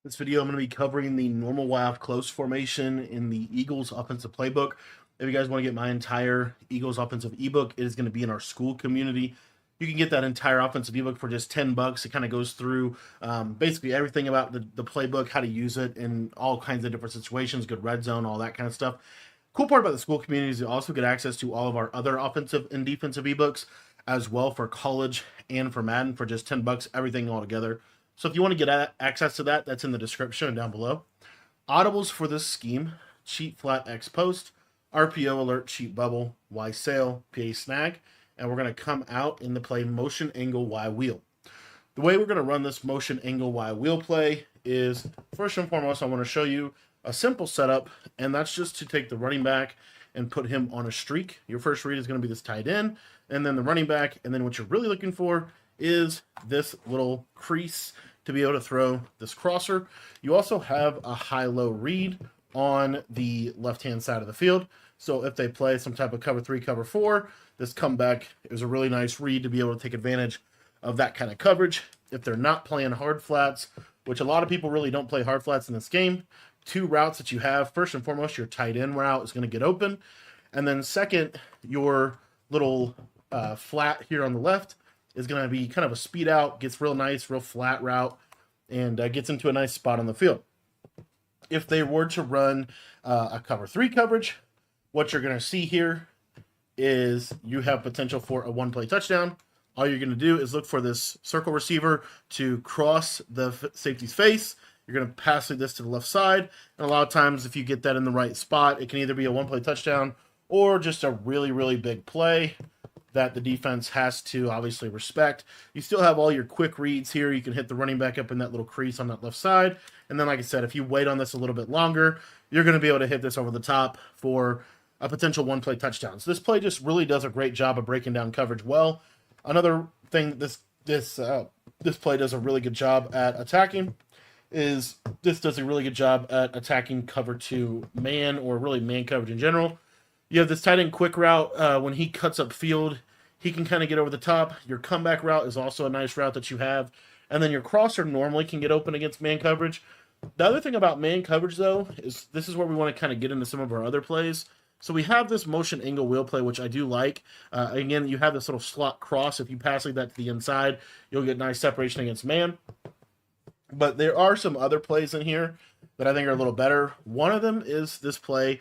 This video, I'm going to be covering the normal Y-off close formation in the Eagles offensive playbook. If you guys want to get my entire Eagles offensive ebook, it is going to be in our school community. You can get that entire offensive ebook for just $10. It kind of goes through basically everything about the playbook, how to use it in all kinds of different situations, good red zone, all that kind of stuff. Cool part about the school community is you also get access to all of our other offensive and defensive ebooks as well for college and for Madden for just $10, everything all together. So if you want to get access to that, that's in the description and down below. Audibles for this scheme: cheat flat X post, RPO alert cheat bubble, Y sail, PA snag, and we're going to come out in the play motion angle Y wheel. The way we're going to run this motion angle Y wheel play is, first and foremost, I want to show you a simple setup, and that's just to take the running back and put him on a streak. Your first read is going to be this tight end, and then the running back, and then what you're really looking for is this little crease to be able to throw this crosser. You also have a high-low read on the left-hand side of the field. So if they play some type of cover 3, cover 4, this comeback is a really nice read to be able to take advantage of that kind of coverage. If they're not playing hard flats, which a lot of people really don't play hard flats in this game, two routes that you have: first and foremost, your tight end route is going to get open. And then second, your little flat here on the left is going to be kind of a speed out, gets real nice, real flat route, and gets into a nice spot on the field. If they were to run a cover 3 coverage, what you're going to see here is you have potential for a one-play touchdown. All you're going to do is look for this circle receiver to cross the safety's face. You're going to pass this to the left side, and a lot of times if you get that in the right spot, it can either be a one-play touchdown or just a really, really big play that the defense has to obviously respect. You still have all your quick reads here. You can hit the running back up in that little crease on that left side. And then, like I said, if you wait on this a little bit longer, you're going to be able to hit this over the top for a potential one-play touchdown. So this play just really does a great job of breaking down coverage well. Another thing this play does a really good job at attacking is this does a really good job at attacking cover 2 man, or really man coverage in general. You have this tight end quick route. When he cuts up field, he can kind of get over the top. Your comeback route is also a nice route that you have. And then your crosser normally can get open against man coverage. The other thing about man coverage, though, is this is where we want to kind of get into some of our other plays. So we have this motion angle wheel play, which I do like. Again, you have this little slot cross. If you pass like that to the inside, you'll get nice separation against man. But there are some other plays in here that I think are a little better. One of them is this play,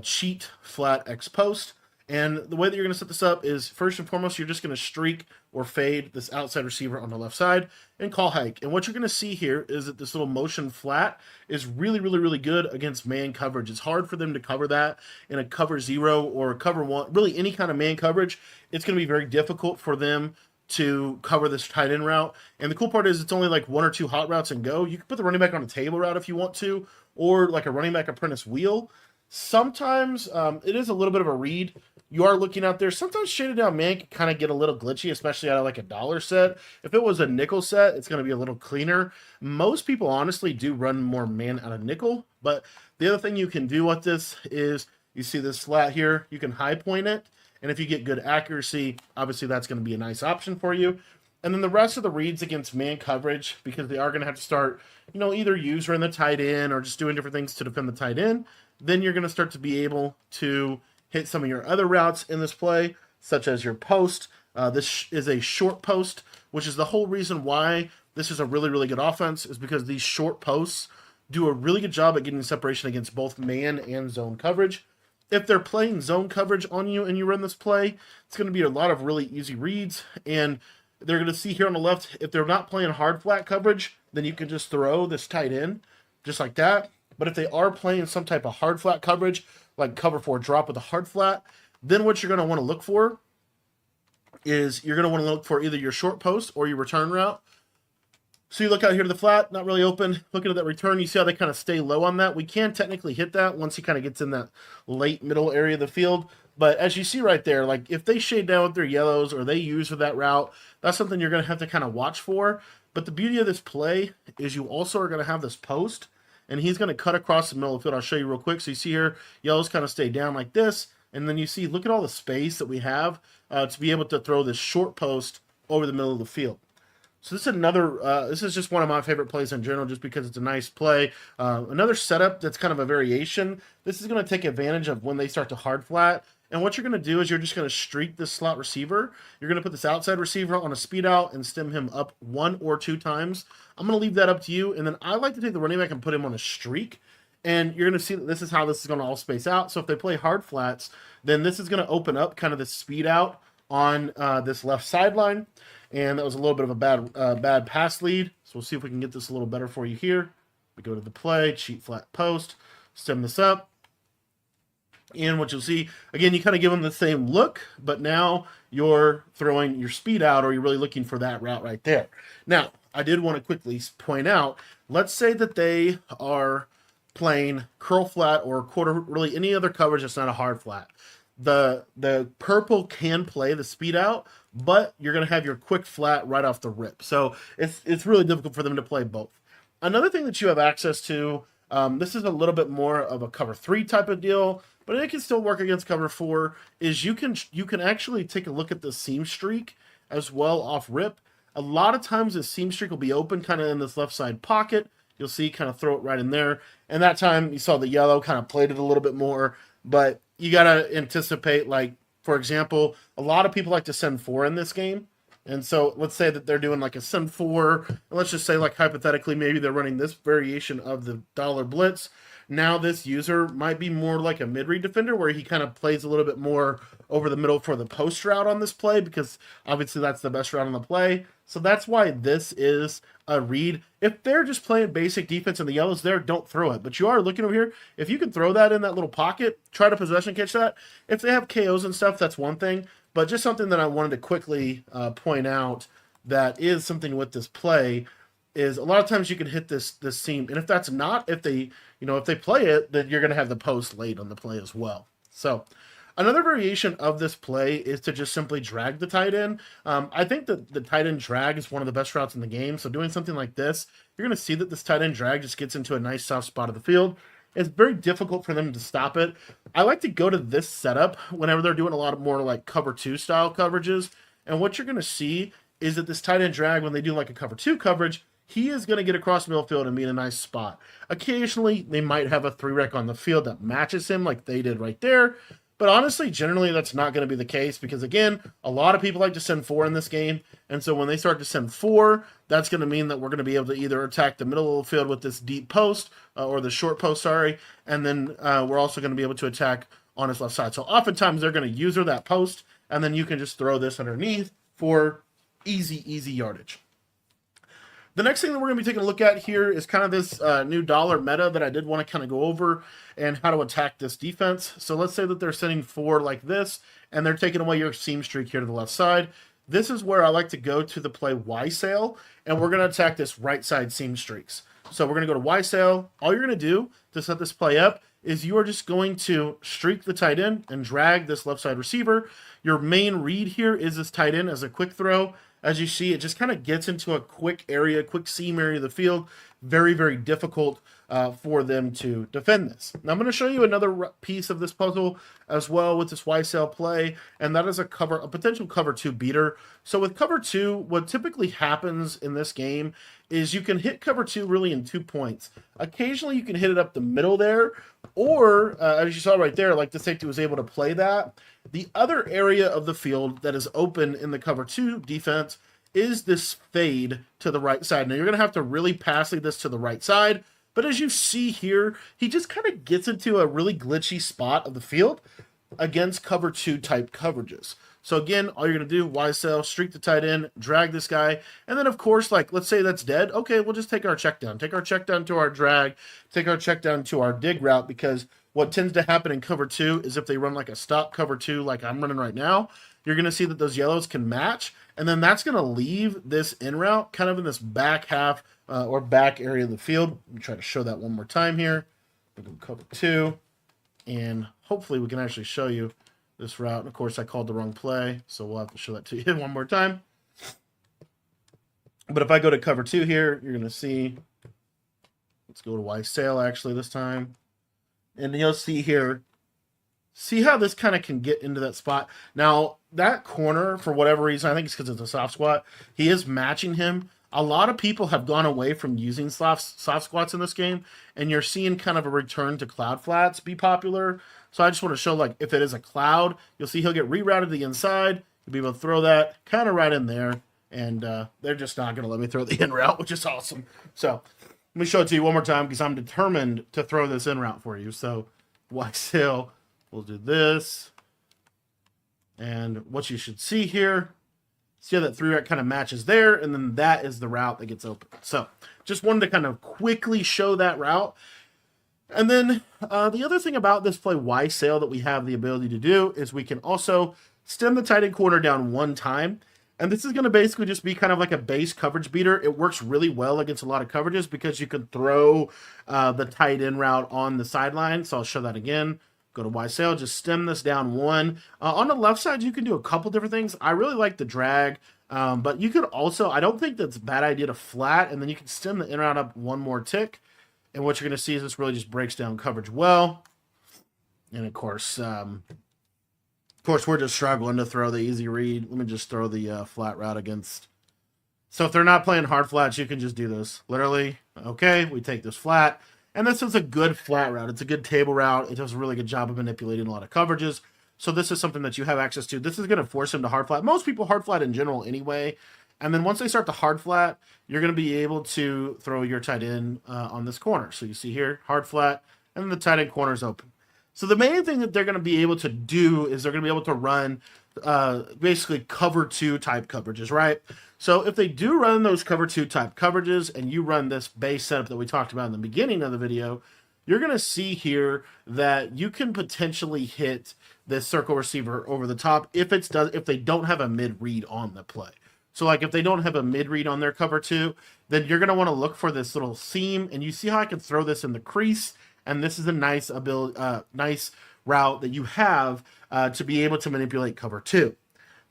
cheat flat X post. And the way that you're going to set this up is, first and foremost, you're just going to streak or fade this outside receiver on the left side and call hike. And what you're going to see here is that this little motion flat is really, really, really good against man coverage. It's hard for them to cover that in a cover 0 or cover 1, really any kind of man coverage. It's going to be very difficult for them to cover this tight end route. And the cool part is it's only like 1 or 2 hot routes and go. You can put the running back on a table route if you want to, or like a running back apprentice wheel. Sometimes it is a little bit of a read. You are looking out there. Sometimes shaded down man can kind of get a little glitchy, especially out of like a dollar set. If it was a nickel set, it's going to be a little cleaner. Most people honestly do run more man out of nickel. But the other thing you can do with this is, you see this flat here, you can high point it. And if you get good accuracy, obviously that's going to be a nice option for you. And then the rest of the reads against man coverage, because they are going to have to start, either user in the tight end or just doing different things to defend the tight end, then you're going to start to be able to hit some of your other routes in this play, such as your post. This is a short post, which is the whole reason why this is a really, really good offense, is because these short posts do a really good job at getting separation against both man and zone coverage. If they're playing zone coverage on you and you run this play, it's going to be a lot of really easy reads. And they're going to see here on the left, if they're not playing hard flat coverage, then you can just throw this tight end just like that. But if they are playing some type of hard flat coverage, like cover 4 drop with a hard flat, then what you're going to want to look for is you're going to want to look for either your short post or your return route. So you look out here to the flat, not really open. Looking at that return, you see how they kind of stay low on that. We can technically hit that once he kind of gets in that late middle area of the field. But as you see right there, like if they shade down with their yellows or they use for that route, that's something you're going to have to kind of watch for. But the beauty of this play is you also are going to have this post, and he's going to cut across the middle of the field. I'll show you real quick. So you see here, yellows kind of stay down like this. And then you see, look at all the space that we have to be able to throw this short post over the middle of the field. So this is another. This is just one of my favorite plays in general, just because it's a nice play. Another setup that's kind of a variation. This is going to take advantage of when they start to hard flat. And what you're going to do is you're just going to streak this slot receiver. You're going to put this outside receiver on a speed out and stem him up 1 or 2 times. I'm going to leave that up to you. And then I like to take the running back and put him on a streak. And you're going to see that this is how this is going to all space out. So if they play hard flats, then this is going to open up kind of the speed out on this left sideline. And that was a little bit of a bad pass lead. So we'll see if we can get this a little better for you here. We go to the play, cheat flat post, stem this up. And what you'll see, again, you kind of give them the same look, but now you're throwing your speed out, or you're really looking for that route right there. Now, I did want to quickly point out, let's say that they are playing curl flat or quarter, really any other coverage that's not a hard flat. The purple can play the speed out, but you're going to have your quick flat right off the rip. So it's really difficult for them to play both. Another thing that you have access to, this is a little bit more of a cover 3 type of deal, but it can still work against cover 4, is you can actually take a look at the seam streak as well off rip. A lot of times the seam streak will be open kind of in this left side pocket. You'll see kind of throw it right in there. And that time you saw the yellow kind of played it a little bit more, but you got to anticipate, like, for example, a lot of people like to send 4 in this game. And so let's say that they're doing like a send 4. And let's just say, like, hypothetically, maybe they're running this variation of the dollar blitz. Now this user might be more like a mid-read defender, where he kind of plays a little bit more over the middle for the post route on this play, because obviously that's the best route on the play. So that's why this is a read. If they're just playing basic defense and the yellows there, don't throw it. But you are looking over here. If you can throw that in that little pocket, try to possession catch that. If they have KOs and stuff, that's one thing. But just something that I wanted to quickly point out that is something with this play is a lot of times you can hit this seam. And if that's not, if they play it, then you're going to have the post late on the play as well. So another variation of this play is to just simply drag the tight end. I think that the tight end drag is one of the best routes in the game. So doing something like this, you're going to see that this tight end drag just gets into a nice soft spot of the field. It's very difficult for them to stop it. I like to go to this setup whenever they're doing a lot of more like cover 2 style coverages. And what you're going to see is that this tight end drag, when they do like a cover 2 coverage, he is going to get across the middle field and be in a nice spot. Occasionally, they might have a 3-rec on the field that matches him like they did right there. But honestly, generally, that's not going to be the case because, again, a lot of people like to send 4 in this game. And so when they start to send 4, that's going to mean that we're going to be able to either attack the middle of the field with this deep post or the short post, sorry. And then we're also going to be able to attack on his left side. So oftentimes they're going to user that post, and then you can just throw this underneath for easy yardage. The next thing that we're going to be taking a look at here is kind of this new dollar meta that I did want to kind of go over and how to attack this defense. So let's say that they're sending 4 like this, and they're taking away your seam streak here to the left side. This is where I like to go to the play Y sail, and we're going to attack this right side seam streaks. So we're going to go to Y sail. All you're going to do to set this play up is you are just going to streak the tight end and drag this left side receiver. Your main read here is this tight end as a quick throw. As you see, it just kind of gets into a quick seam area of the field. Very difficult for them to defend this. Now I'm going to show you another piece of this puzzle as well with this Y-cell play, and that is a potential cover 2 beater. So with cover 2, what typically happens in this game is you can hit cover 2 really in 2 points. Occasionally you can hit it up the middle there, or as you saw right there, like the safety was able to play that. The other area of the field that is open in the cover 2 defense is this fade to the right side. Now you're going to have to really pass this to the right side, but as you see here, he just kind of gets into a really glitchy spot of the field against cover 2 type coverages. So again, all you're going to do, Y-cell, streak the tight end, drag this guy, and then of course, like let's say that's dead. Okay, we'll just take our check down. Take our check down to our drag, take our check down to our dig route, because what tends to happen in cover 2 is if they run like a stop cover 2 like I'm running right now, you're going to see that those yellows can match, and then that's going to leave this in route kind of in this back half or back area of the field. Let me try to show that one more time here. We'll go cover 2, and hopefully we can actually show you this route. And of course, I called the wrong play, so we'll have to show that to you one more time. But if I go to cover 2 here, you're going to see, let's go to Y-sail actually this time. And you'll see here, see how this kind of can get into that spot. Now, that corner, for whatever reason, I think it's because it's a soft squat, he is matching him a lot of people have gone away from using soft squats in this game, and you're seeing kind of a return to cloud flats be popular. So I just want to show, like, if it is a cloud, you'll see he'll get rerouted to the inside. You'll be able to throw that kind of right in there, and they're just not going to let me throw the in route, which is awesome. So let me show it to you one more time because I'm determined to throw this in route for you. So YSail, we'll do this. And what you should see here, see how that 3 route kind of matches there, and then that is the route that gets open. So just wanted to kind of quickly show that route. And then the other thing about this play YSail that we have the ability to do is we can also stem the tight end corner down 1 time. And this is going to basically just be kind of like a base coverage beater. It works really well against a lot of coverages because you can throw the tight end route on the sideline. So I'll show that again. Go to YSail, just stem this down 1. On the left side, you can do a couple different things. I really like the drag, but you could also, I don't think that's a bad idea to flat, and then you can stem the in route up 1 more tick. And what you're going to see is this really just breaks down coverage well. And of course, we're just struggling to throw the easy read. Let me just throw the flat route against. So if they're not playing hard flats, you can just do this. Literally, okay, we take this flat. And this is a good flat route. It's a good table route. It does a really good job of manipulating a lot of coverages. So this is something that you have access to. This is going to force him to hard flat. Most people hard flat in general anyway. And then once they start to hard flat, you're going to be able to throw your tight end on this corner. So you see here, hard flat, and then the tight end corner is open. So the main thing that they're going to be able to do is they're going to be able to run basically cover 2 type coverages, right? So if they do run those cover 2 type coverages and you run this base setup that we talked about in the beginning of the video, you're going to see here that you can potentially hit this circle receiver over the top if they don't have a mid read on the play. So like if they don't have a mid read on their cover 2, then you're going to want to look for this little seam, and you see how I can throw this in the crease, and this is a nice nice route that you have to be able to manipulate cover 2.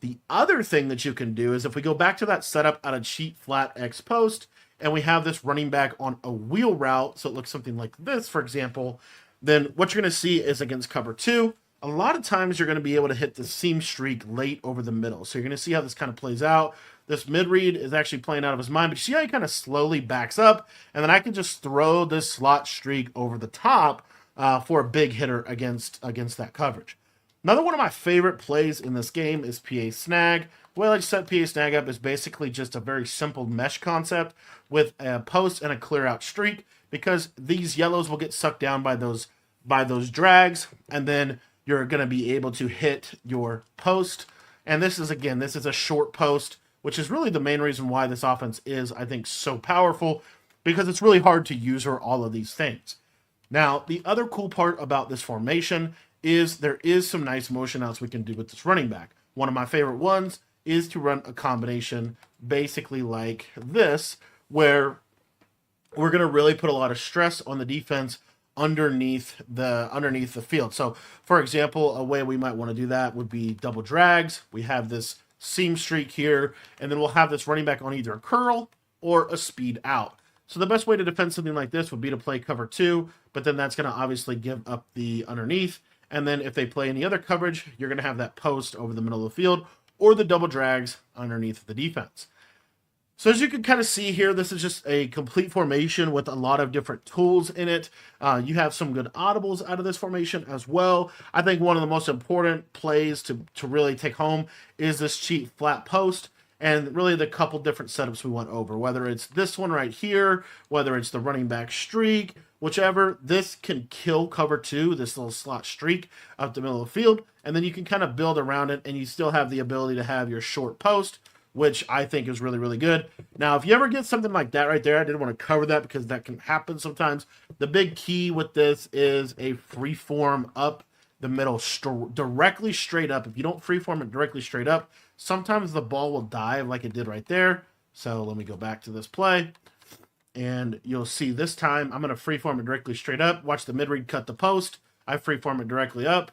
The other thing that you can do is if we go back to that setup out of cheat flat X post, and we have this running back on a wheel route, so it looks something like this, for example, then what you're going to see is against cover 2, a lot of times you're going to be able to hit the seam streak late over the middle. So you're going to see how this kind of plays out. This mid-read is actually playing out of his mind, but you see how he kind of slowly backs up, and then I can just throw this slot streak over the top for a big hitter against that coverage. Another one of my favorite plays in this game is PA Snag. The way I like to set PA Snag up is basically just a very simple mesh concept with a post and a clear out streak, because these yellows will get sucked down by those drags, and then you're going to be able to hit your post. And this is a short post, which is really the main reason why this offense is, I think, so powerful, because it's really hard to use all of these things. Now, the other cool part about this formation is there is some nice motion outs we can do with this running back. One of my favorite ones is to run a combination basically like this, where we're going to really put a lot of stress on the defense underneath the field. So, for example, a way we might want to do that would be double drags. We have this seam streak here, and then we'll have this running back on either a curl or a speed out. So the best way to defend something like this would be to play cover 2, but then that's going to obviously give up the underneath. And then if they play any other coverage, you're going to have that post over the middle of the field or the double drags underneath the defense. So as you can kind of see here, this is just a complete formation with a lot of different tools in it. You have some good audibles out of this formation as well. I think one of the most important plays to really take home is this cheat flat post, and really the couple different setups we went over, whether it's this one right here, whether it's the running back streak, whichever. This can kill cover 2, this little slot streak up the middle of the field, and then you can kind of build around it, and you still have the ability to have your short post, which I think is really, really good. Now, if you ever get something like that right there, I didn't want to cover that because that can happen sometimes. The big key with this is a freeform up the middle, directly straight up. If you don't freeform it directly straight up, sometimes the ball will dive like it did right there. So let me go back to this play. And you'll see this time, I'm going to freeform it directly straight up. Watch the mid-read cut the post. I freeform it directly up.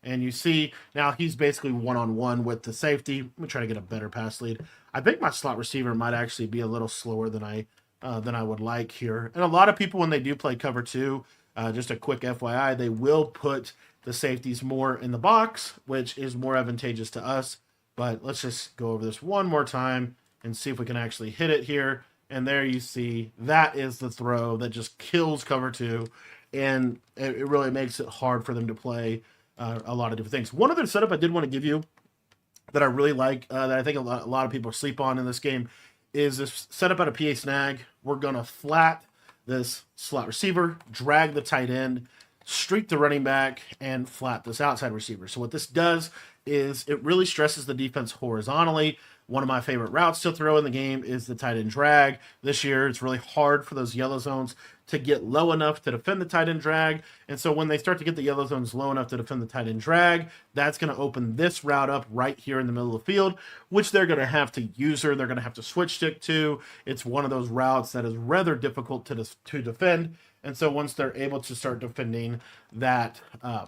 And you see, now he's basically one-on-one with the safety. Let me try to get a better pass lead. I think my slot receiver might actually be a little slower than I would like here. And a lot of people, when they do play cover 2, just a quick FYI, they will put the safeties more in the box, which is more advantageous to us. But let's just go over this one more time and see if we can actually hit it here. And there you see, that is the throw that just kills cover two. And it really makes it hard for them to play a lot of different things. One other setup I did want to give you that I really like, that I think a lot of people sleep on in this game, is this setup out of PA snag. We're going to flat this slot receiver, drag the tight end, streak the running back, and flat this outside receiver. So what this does is it really stresses the defense horizontally. One of my favorite routes to throw in the game is the tight end drag. This year, it's really hard for those yellow zones to get low enough to defend the tight end drag. And so when they start to get the yellow zones low enough to defend the tight end drag, that's going to open this route up right here in the middle of the field, which they're going to have to user. They're going to have to switch stick to. It's one of those routes that is rather difficult to defend. And so once they're able to start defending that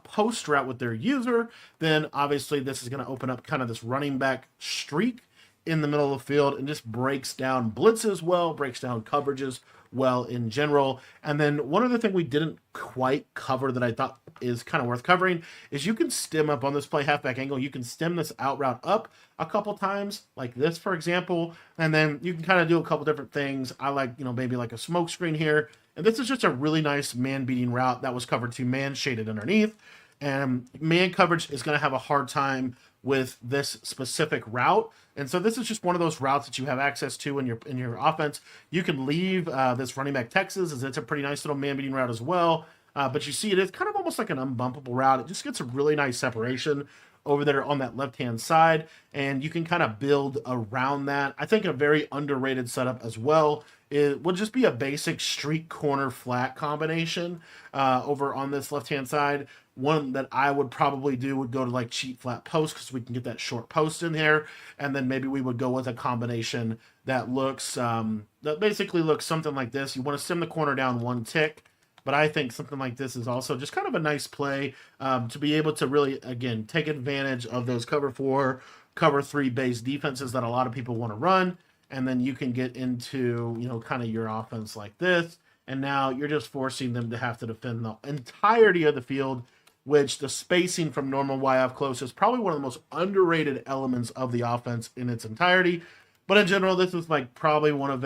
post route with their user, then obviously this is going to open up kind of this running back streak in the middle of the field and just breaks down blitzes well, breaks down coverages well in general. And then one other thing we didn't quite cover that I thought is kind of worth covering is you can stem up on this play halfback angle. You can stem this out route up a couple times like this, for example, and then you can kind of do a couple different things. I like, maybe like a smoke screen here. And this is just a really nice man beating route that was covered to man shaded underneath. And man coverage is going to have a hard time with this specific route. And so this is just one of those routes that you have access to in your offense. You can leave this running back Texas, as it's a pretty nice little man beating route as well. But you see it is kind of almost like an unbumpable route. It just gets a really nice separation over there on that left-hand side, and you can kind of build around that. I think a very underrated setup as well would just be a basic street corner flat combination over on this left-hand side. One that I would probably do would go to like cheat flat post because we can get that short post in here, and then maybe we would go with a combination that looks that basically looks something like this. You want to stem the corner down one tick, but I think something like this is also just kind of a nice play to be able to really, again, take advantage of those cover 4, cover 3 base defenses that a lot of people want to run. And then you can get into, kind of your offense like this. And now you're just forcing them to have to defend the entirety of the field, which the spacing from normal Y off close is probably one of the most underrated elements of the offense in its entirety. But in general, this is like probably one of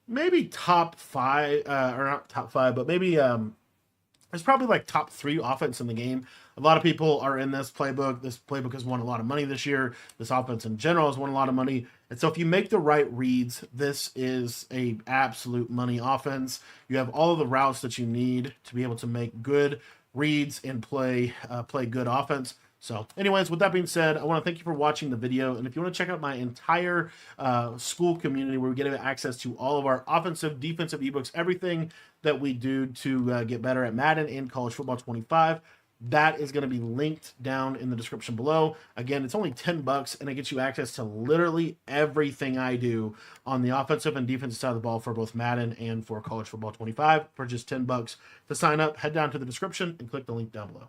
maybe top 5, or not top 5, but maybe it's probably like top 3 offense in the game. A lot of people are in this playbook. This playbook has won a lot of money this year. This offense in general has won a lot of money. And so if you make the right reads, this is a absolute money offense. You have all of the routes that you need to be able to make good reads and play good offense. So anyways, with that being said, I want to thank you for watching the video. And if you want to check out my entire school community where we get access to all of our offensive, defensive ebooks, everything that we do to get better at Madden and College Football 25, that is going to be linked down in the description below. Again, it's only $10 and it gets you access to literally everything I do on the offensive and defensive side of the ball for both Madden and for College Football 25 for just $10. To sign up, head down to the description and click the link down below.